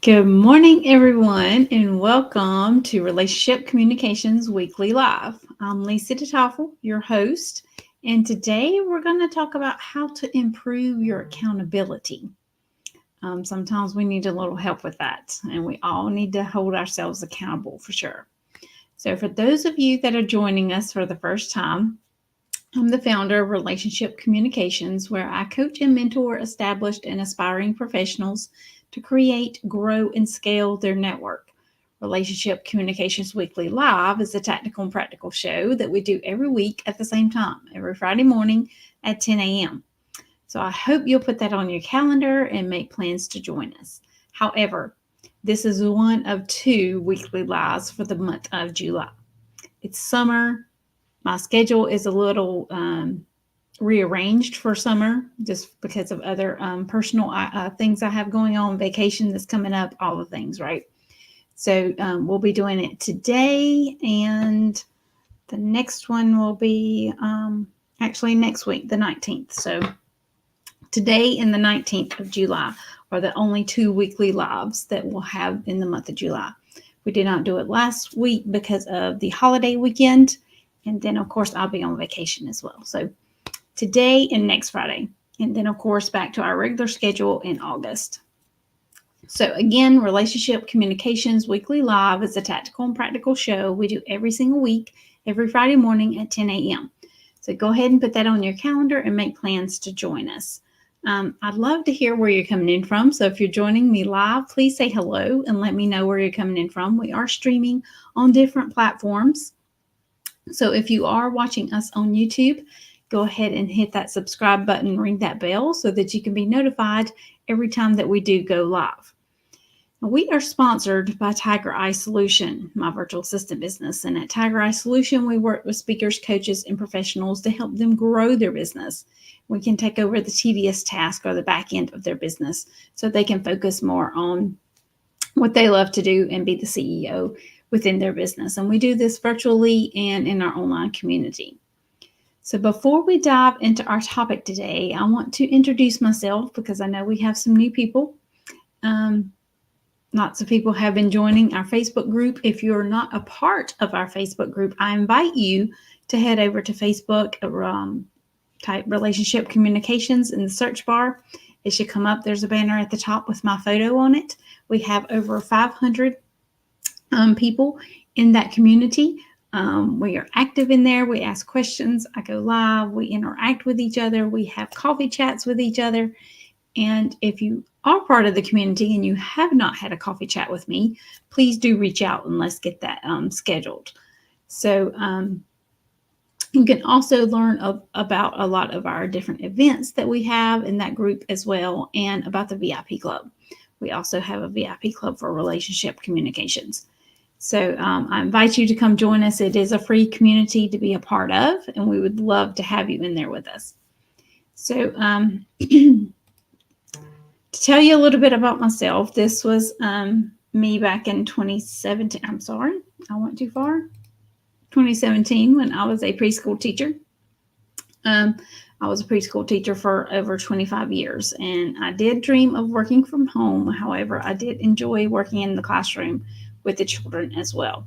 Good morning, everyone, and welcome to Relationship Communications Weekly Live. I'm Lisa DeToffel, your host, and today we're going to talk about how to improve your accountability. Sometimes we need a little help with that, and we all need to hold ourselves accountable for sure. So, for those of you that are joining us for the first time, I'm the founder of Relationship Communications, where I coach and mentor established and aspiring professionals to create, grow, and scale their network. Relationship Communications Weekly Live is a tactical and practical show that we do every week at the same time, every Friday morning at 10 a.m. So I hope you'll put that on your calendar and make plans to join us. However, this is one of two weekly lives for the month of July. It's summer. My schedule is a little rearranged for summer just because of other personal things I have going on, vacation that's coming up, all the things, right? So we'll be doing it today, and the next one will be actually next week, the 19th. So today and the 19th of July are the only two weekly lives that we'll have in the month of July. We did not do it last week because of the holiday weekend. And then, of course, I'll be on vacation as well. So today and next Friday. And then, of course, back to our regular schedule in August. So, again, Relationship Communications Weekly Live is a tactical and practical show we do every single week, every Friday morning at 10 a.m. So, go ahead and put that on your calendar and make plans to join us. I'd love to hear where you're coming in from. So, if you're joining me live, please say hello and let me know where you're coming in from. We are streaming on different platforms. So, if you are watching us on YouTube, go ahead and hit that subscribe button, ring that bell so that you can be notified every time that we do go live. We are sponsored by Tiger Eye Solution, my virtual assistant business. And at Tiger Eye Solution, we work with speakers, coaches, and professionals to help them grow their business. We can take over the tedious task or the back end of their business so they can focus more on what they love to do and be the CEO within their business. And we do this virtually and in our online community. So before we dive into our topic today, I want to introduce myself because I know we have some new people. Lots of people have been joining our Facebook group. If you're not a part of our Facebook group, I invite you to head over to Facebook, type Relationship Communications in the search bar. It should come up. There's a banner at the top with my photo on it. We have over 500 people in that community. We are active in there. We ask questions. I go live. We interact with each other. We have coffee chats with each other. And if you are part of the community and you have not had a coffee chat with me, please do reach out and let's get that scheduled. So you can also learn about a lot of our different events that we have in that group as well, and about the VIP club. We also have a VIP club for relationship communications. So I invite you to come join us. It is a free community to be a part of, and we would love to have you in there with us. So to tell you a little bit about myself, this was me back in 2017. I'm sorry, I went too far. 2017 when I was a preschool teacher. I was a preschool teacher for over 25 years, and I did dream of working from home. However, I did enjoy working in the classroom with the children as well.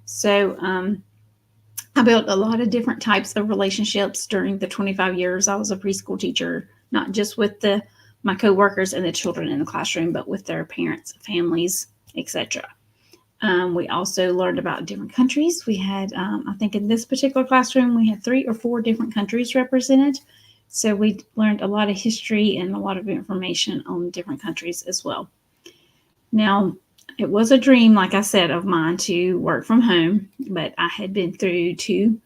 So I built a lot of different types of relationships during the 25 years I was a preschool teacher, not just with my coworkers and the children in the classroom, but with their parents, families, etc. We also learned about different countries. We had, I think in this particular classroom, we had 3 or 4 different countries represented. So we learned a lot of history and a lot of information on different countries as well. Now, it was a dream, like I said, of mine to work from home, but I had been through 2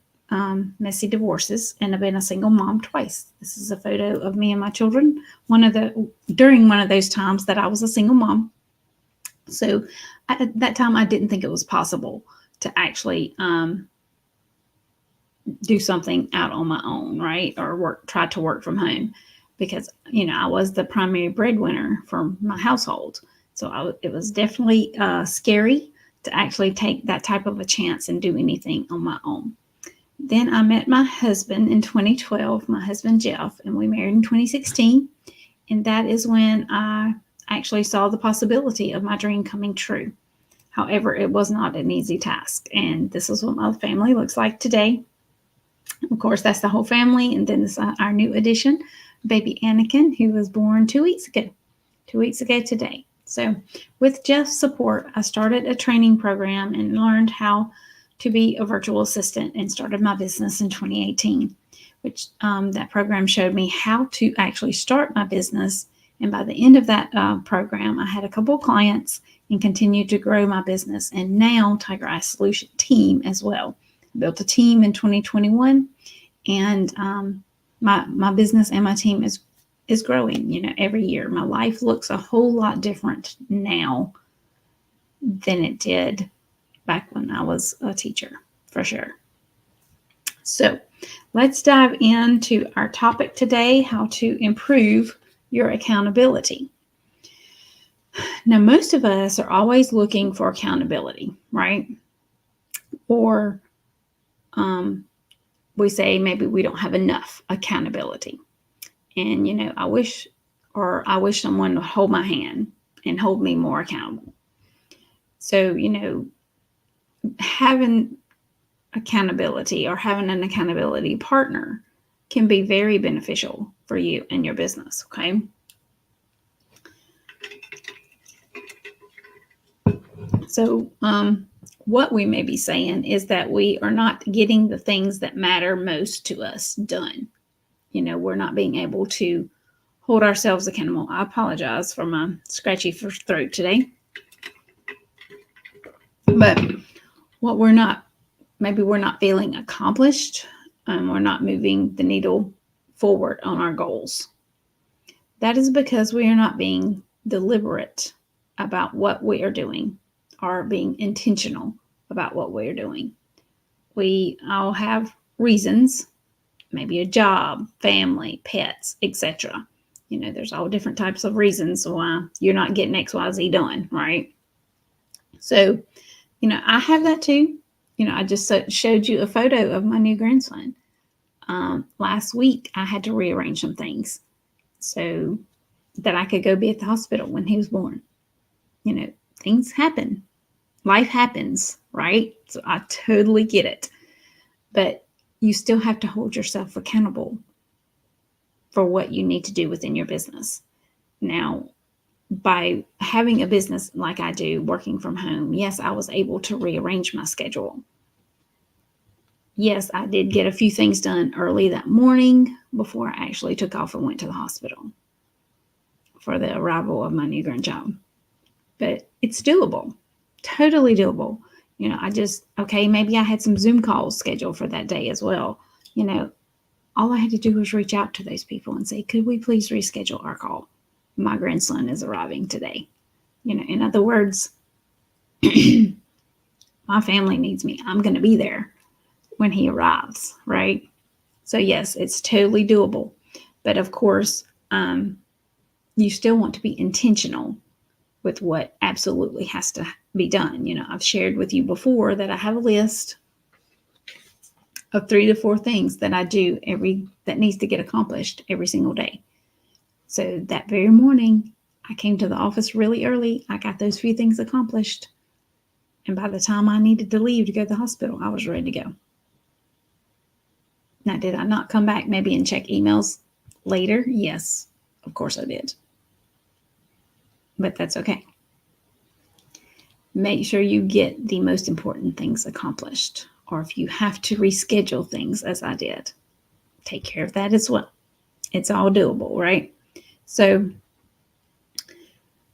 messy divorces, and I've been a single mom twice. This is a photo of me and my children during one of those times that I was a single mom. So at that time, I didn't think it was possible to actually do something out on my own, right? Or try to work from home because, I was the primary breadwinner for my household. So it was definitely scary to actually take that type of a chance and do anything on my own. Then I met my husband in 2012, my husband Jeff, and we married in 2016. And that is when I actually saw the possibility of my dream coming true. However, it was not an easy task. And this is what my family looks like today. Of course, that's the whole family. And then this our new addition, baby Anakin, who was born 2 weeks ago. 2 weeks ago today. So with Jeff's support, I started a training program and learned how to be a virtual assistant and started my business in 2018, which that program showed me how to actually start my business. And by the end of that program, I had a couple of clients and continued to grow my business. And now Tiger Eye Solution team as well. I built a team in 2021, and my business and my team is growing, every year. My life looks a whole lot different now than it did back when I was a teacher, for sure. So let's dive into our topic today, how to improve your accountability. Now, most of us are always looking for accountability, right? Or we say maybe we don't have enough accountability. And, I wish someone would hold my hand and hold me more accountable. So, having accountability or having an accountability partner can be very beneficial for you and your business, okay? So, what we may be saying is that we are not getting the things that matter most to us done. We're not being able to hold ourselves accountable. I apologize for my scratchy throat today. But what we're not feeling accomplished. We're not moving the needle forward on our goals. That is because we are not being deliberate about what we are doing or being intentional about what we are doing. We all have reasons, maybe a job, family, pets, etc. There's all different types of reasons why you're not getting XYZ done, right? So, I have that too. I just showed you a photo of my new grandson. Last week, I had to rearrange some things so that I could go be at the hospital when he was born. Things happen. Life happens, right? So I totally get it. But you still have to hold yourself accountable for what you need to do within your business. Now, by having a business like I do, working from home, yes, I was able to rearrange my schedule. Yes, I did get a few things done early that morning before I actually took off and went to the hospital for the arrival of my new grandchild. But it's doable, totally doable. Maybe I had some Zoom calls scheduled for that day as well. All I had to do was reach out to those people and say, could we please reschedule our call? My grandson is arriving today. In other words, my family needs me. I'm going to be there when he arrives, right? So yes, it's totally doable. But of course, you still want to be intentional with what absolutely has to be done. I've shared with you before that I have a list of 3 to 4 things that I do that needs to get accomplished every single day. So that very morning, I came to the office really early. I got those few things accomplished. And by the time I needed to leave to go to the hospital, I was ready to go. Now, did I not come back maybe and check emails later? Yes, of course I did. But that's okay. Make sure you get the most important things accomplished. Or if you have to reschedule things, as I did, take care of that as well. It's all doable, right? So,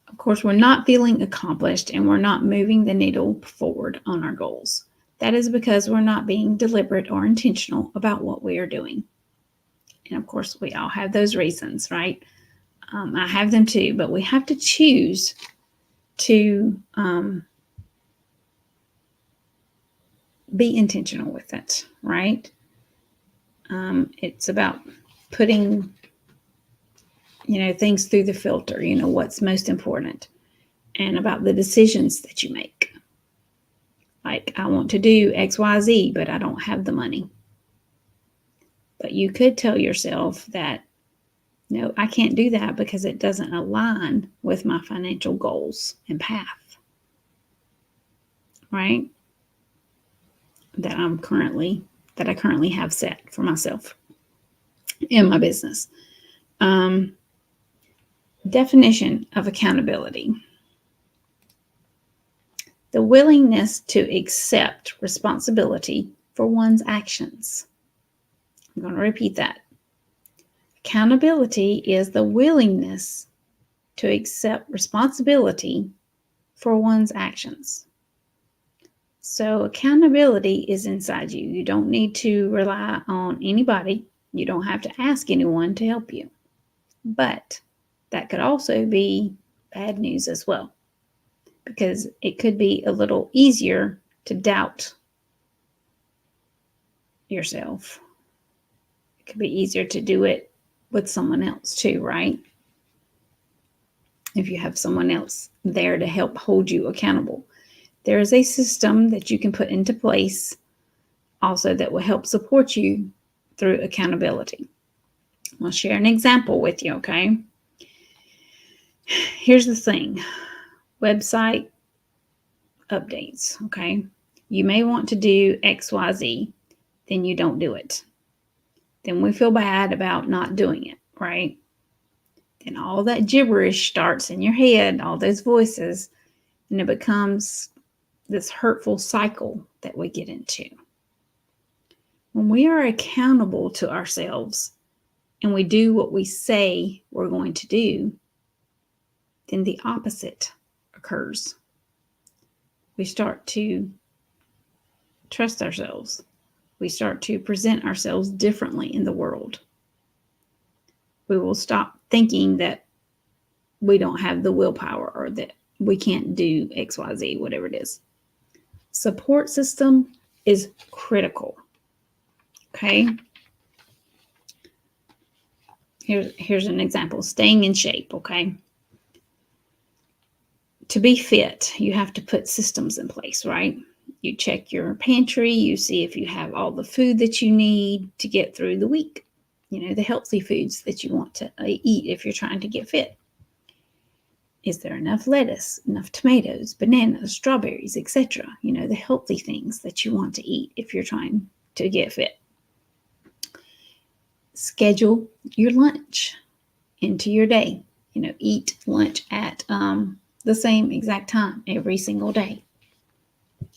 of course, we're not feeling accomplished and we're not moving the needle forward on our goals. That is because we're not being deliberate or intentional about what we are doing. And of course, we all have those reasons, right? I have them too, but we have to choose to be intentional with it, right? It's about putting, things through the filter, what's most important, and about the decisions that you make. Like, I want to do XYZ, but I don't have the money. But you could tell yourself that, No, I can't do that because it doesn't align with my financial goals and path, right? That I currently have set for myself in my business. Definition of accountability: the willingness to accept responsibility for one's actions. I'm going to repeat that. Accountability is the willingness to accept responsibility for one's actions. So accountability is inside you. You don't need to rely on anybody. You don't have to ask anyone to help you. But that could also be bad news as well, because it could be a little easier to doubt yourself. It could be easier to do it with someone else too, right? If you have someone else there to help hold you accountable. There is a system that you can put into place also that will help support you through accountability. I'll share an example with you, okay? Here's the thing. Website updates, okay? You may want to do XYZ, then you don't do it. Then we feel bad about not doing it, right? Then all that gibberish starts in your head, all those voices, and it becomes this hurtful cycle that we get into. When we are accountable to ourselves and we do what we say we're going to do, then the opposite occurs. We start to trust ourselves. We start to present ourselves differently in the world. We will stop thinking that we don't have the willpower or that we can't do XYZ, whatever it is. Support system is critical. Okay. Here's an example. Staying in shape. Okay. To be fit, you have to put systems in place, right? You check your pantry, you see if you have all the food that you need to get through the week. You know, the healthy foods that you want to eat if you're trying to get fit. Is there enough lettuce, enough tomatoes, bananas, strawberries, etc.? You know, the healthy things that you want to eat if you're trying to get fit. Schedule your lunch into your day. You know, eat lunch at the same exact time every single day.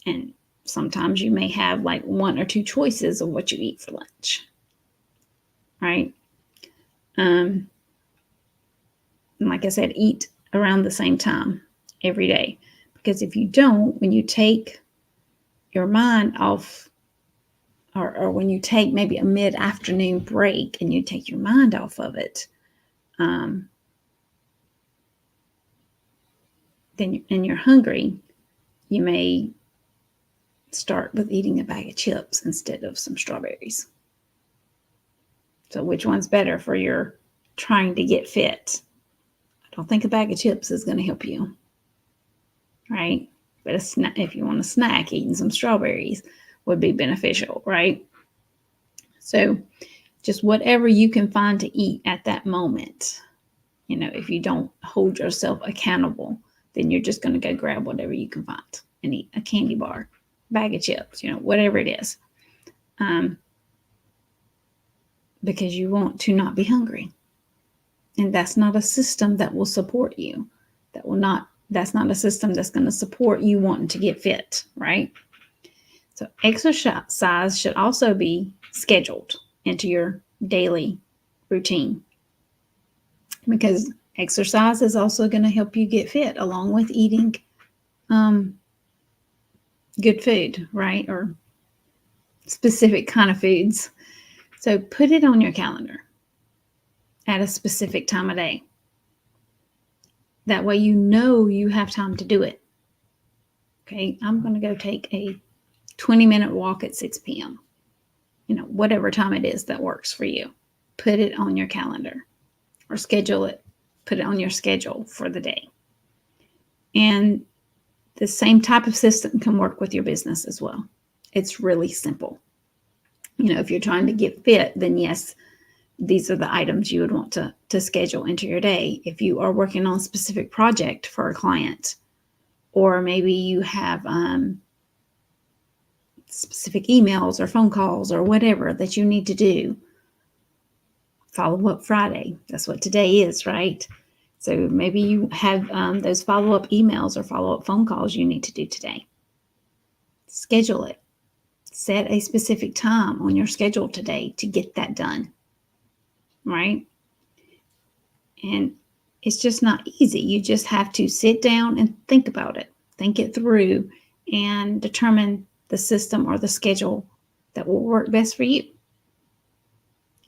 And sometimes you may have like one or two choices of what you eat for lunch, right? And like I said, eat around the same time every day. Because if you don't, when you take your mind off, or when you take maybe a mid-afternoon break and you take your mind off of it, then and you're hungry, you may start with eating a bag of chips instead of some strawberries. So which one's better for your trying to get fit? I don't think a bag of chips is going to help you, right? But if you want a snack, eating some strawberries would be beneficial, right? So just whatever you can find to eat at that moment. You know, if you don't hold yourself accountable, then you're just going to go grab whatever you can find and eat a candy bar, bag of chips, you know, whatever it is. Because you want to not be hungry. And that's not a system that will support you. That's not a system that's going to support you wanting to get fit, right? So exercise should also be scheduled into your daily routine, because exercise is also going to help you get fit along with eating good food, right? Or specific kind of foods. So put it on your calendar at a specific time of day. That way you know you have time to do it. Okay, I'm going to go take a 20-minute walk at 6 p.m. You know, whatever time it is that works for you. Put it on your calendar or schedule it. Put it on your schedule for the day. And the same type of system can work with your business as well. It's really simple. You know, if you're trying to get fit, then yes, these are the items you would want to schedule into your day. If you are working on a specific project for a client, or maybe you have specific emails or phone calls or whatever that you need to do. Follow-up Friday. That's what today is, right? So maybe you have those follow-up emails or follow-up phone calls you need to do today. Schedule it. Set a specific time on your schedule today to get that done, right? And it's just not easy. You just have to sit down and think about it, think it through, and determine the system or the schedule that will work best for you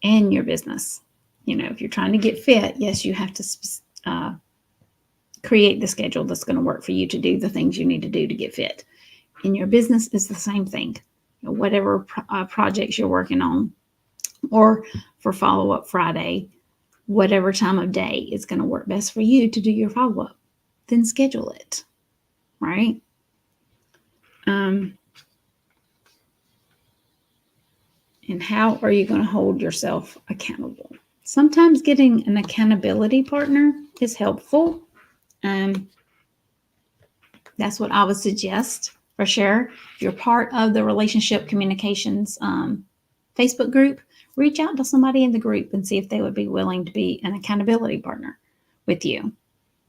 and your business. If you're trying to get fit, yes, you have to create the schedule that's going to work for you to do the things you need to do to get fit. In your business, it's the same thing. Whatever projects you're working on, or for follow-up Friday, whatever time of day is going to work best for you to do your follow-up, then schedule it, right? And how are you going to hold yourself accountable? Sometimes getting an accountability partner is helpful. That's what I would suggest for sure. If you're part of the Relationship Communications Facebook group, reach out to somebody in the group and see if they would be willing to be an accountability partner with you.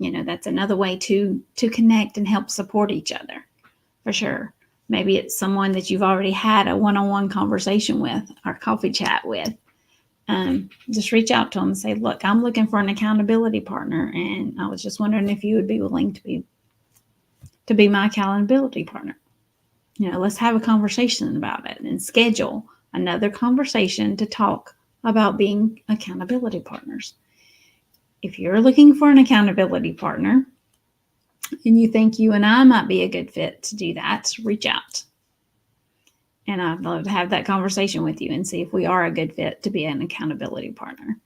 That's another way to connect and help support each other, for sure. Maybe it's someone that you've already had a one-on-one conversation with or coffee chat with. Just reach out to them and say, look, I'm looking for an accountability partner, and I was just wondering if you would be willing to be my accountability partner. Let's have a conversation about it and schedule another conversation to talk about being accountability partners. If you're looking for an accountability partner and you think you and I might be a good fit to do that, reach out. And I'd love to have that conversation with you and see if we are a good fit to be an accountability partner.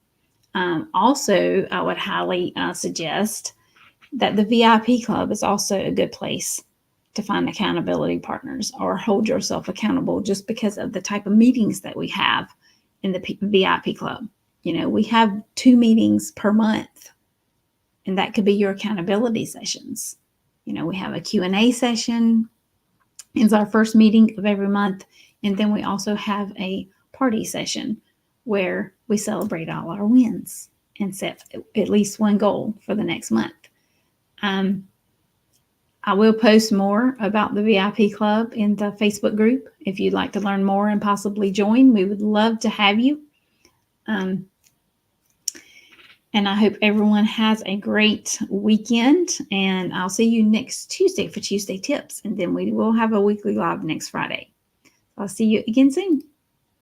Also, I would highly suggest that the VIP Club is also a good place to find accountability partners or hold yourself accountable, just because of the type of meetings that we have in the VIP Club. We have 2 meetings per month, and that could be your accountability sessions. We have a Q&A session. It's our first meeting of every month. And then we also have a party session where we celebrate all our wins and set at least one goal for the next month. I will post more about the VIP Club in the Facebook group. If you'd like to learn more and possibly join, we would love to have you. And I hope everyone has a great weekend. And I'll see you next Tuesday for Tuesday Tips. And then we will have a weekly live next Friday. I'll see you again soon.